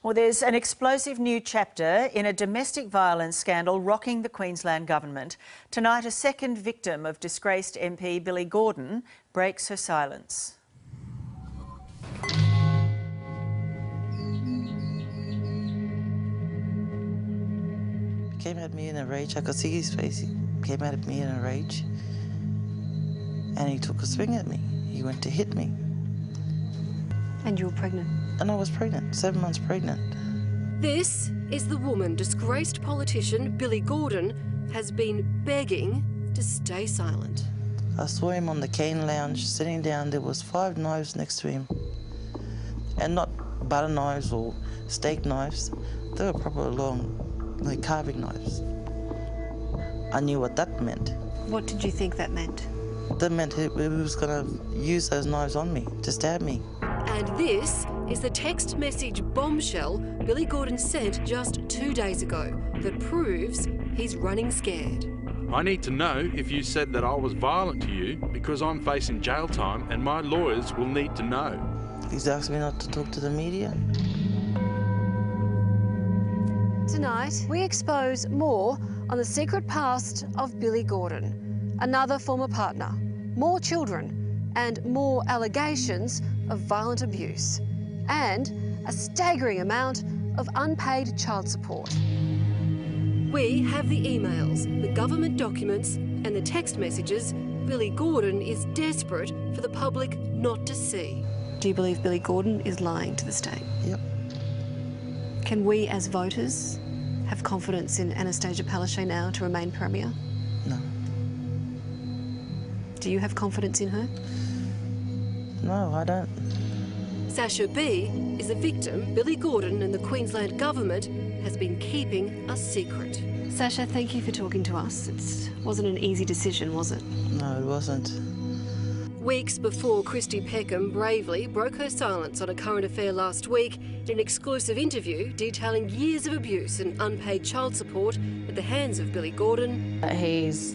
Well, there's an explosive new chapter in a domestic violence scandal rocking the Queensland government. Tonight, a second victim of disgraced MP Billy Gordon breaks her silence. He came at me in a rage. I could see his face. He came at me in a rage. And he took a swing at me. He went to hit me. And you were pregnant? And I was pregnant, 7 months pregnant. This is the woman disgraced politician Billy Gordon has been begging to stay silent. I saw him on the cane lounge, sitting down. There was 5 knives next to him. And not butter knives or steak knives. They were proper long, like carving knives. I knew what that meant. What did you think that meant? That meant he was going to use those knives on me, to stab me. And this is the text message bombshell Billy Gordon sent just 2 days ago that proves he's running scared. I need to know if you said that I was violent to you because I'm facing jail time and my lawyers will need to know. He's asked me not to talk to the media. Tonight, we expose more on the secret past of Billy Gordon, another former partner, more children, and more allegations of violent abuse, and a staggering amount of unpaid child support. We have the emails, the government documents, and the text messages Billy Gordon is desperate for the public not to see. Do you believe Billy Gordon is lying to the state? Yep. Can we as voters have confidence in Anastasia Palaszczuk now to remain Premier? No. Do you have confidence in her? No, I don't. Sascha Bee is a victim Billy Gordon and the Queensland government has been keeping a secret. Sascha, thank you for talking to us. It wasn't an easy decision, was it? No, it wasn't. Weeks before Christy Peckham bravely broke her silence on a current affair last week in an exclusive interview detailing years of abuse and unpaid child support at the hands of Billy Gordon. He's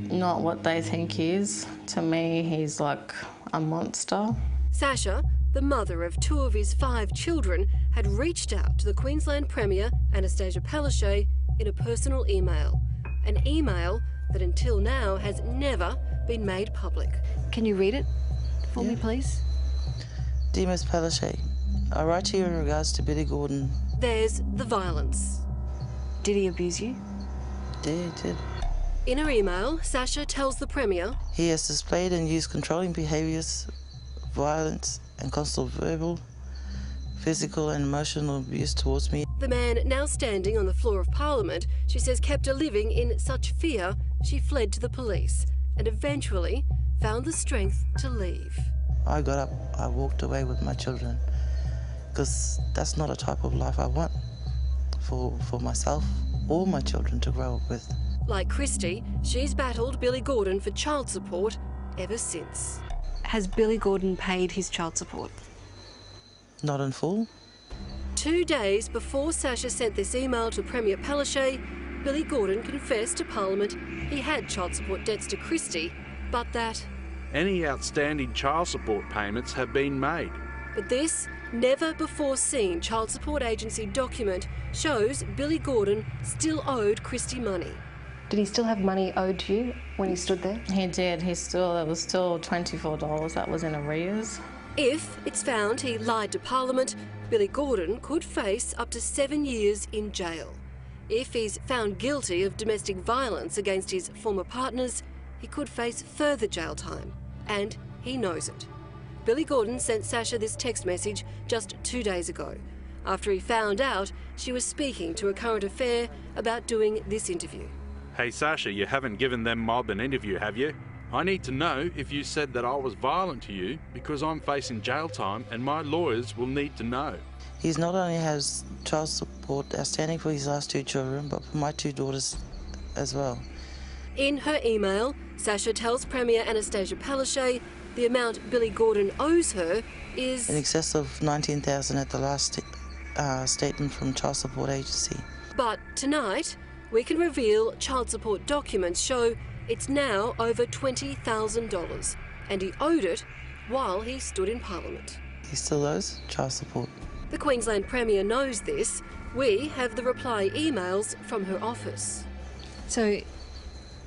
not what they think he is. To me, he's like a monster. Sascha, the mother of 2 of his 5 children, had reached out to the Queensland Premier, Anastasia Palaszczuk, in a personal email. An email that until now has never been made public. Can you read it for me, please? Dear Ms. Palaszczuk, I write to you in regards to Billy Gordon. There's the violence. Did he abuse you? Yeah, he did. In her email, Sascha tells the Premier He has displayed and used controlling behaviours, violence and constant verbal, physical and emotional abuse towards me. The man now standing on the floor of Parliament, she says, kept her living in such fear she fled to the police and eventually found the strength to leave. I got up, I walked away with my children because that's not a type of life I want for myself or my children to grow up with. Like Christy, she's battled Billy Gordon for child support ever since. Has Billy Gordon paid his child support? Not in full. 2 days before Sascha sent this email to Premier Palaszczuk, Billy Gordon confessed to Parliament he had child support debts to Christy, but that Any outstanding child support payments have been made. But this never-before-seen child support agency document shows Billy Gordon still owed Christy money. Did he still have money owed to you when he stood there? He did. There was still $24 that was in arrears. If it's found he lied to Parliament, Billy Gordon could face up to 7 years in jail. If he's found guilty of domestic violence against his former partners, he could face further jail time. And he knows it. Billy Gordon sent Sascha this text message just 2 days ago, after he found out she was speaking to a current affair about doing this interview. Hey Sascha, you haven't given them mob an interview, have you? I need to know if you said that I was violent to you because I'm facing jail time and my lawyers will need to know. He's not only has child support outstanding for his last 2 children, but for my 2 daughters as well. In her email, Sascha tells Premier Anastasia Palaszczuk the amount Billy Gordon owes her is in excess of $19,000 at the last statement from Child Support Agency. But tonight, we can reveal child support documents show it's now over $20,000, and he owed it while he stood in Parliament. He still owes child support. The Queensland Premier knows this. We have the reply emails from her office. So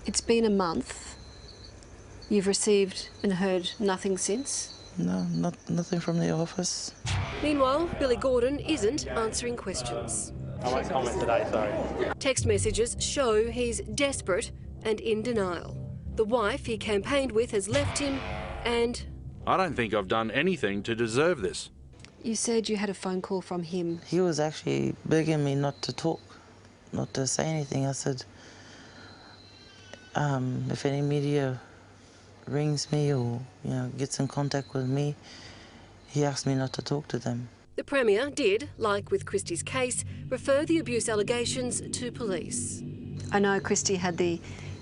it's been a month. You've received and heard nothing since? No, nothing from the office. Meanwhile, Billy Gordon isn't answering questions. I won't comment today, sorry. Text messages show he's desperate and in denial. The wife he campaigned with has left him and... I don't think I've done anything to deserve this. You said you had a phone call from him. He was actually begging me not to talk, not to say anything. I said, if any media rings me or, gets in contact with me, he asked me not to talk to them. The Premier did, like with Christie's case, refer the abuse allegations to police. I know Christie had the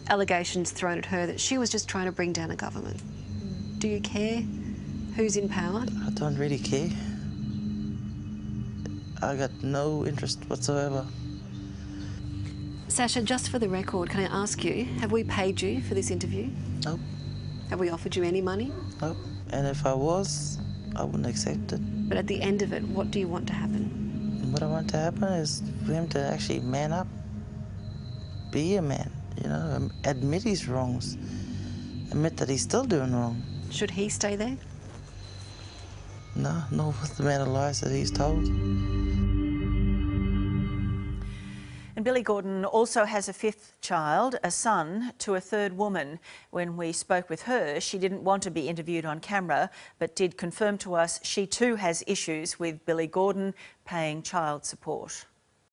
allegations thrown at her that she was just trying to bring down a government. Do you care who's in power? I don't really care. I got no interest whatsoever. Sascha, just for the record, can I ask you, have we paid you for this interview? Nope. Have we offered you any money? Nope. And if I was, I wouldn't accept it. But at the end of it, what do you want to happen? And what I want to happen is for him to actually man up, be a man, admit his wrongs, admit that he's still doing wrong. Should he stay there? No, not with the amount of lies that he's told. And Billy Gordon also has a fifth child, a son, to a third woman. When we spoke with her, she didn't want to be interviewed on camera, but did confirm to us she too has issues with Billy Gordon paying child support.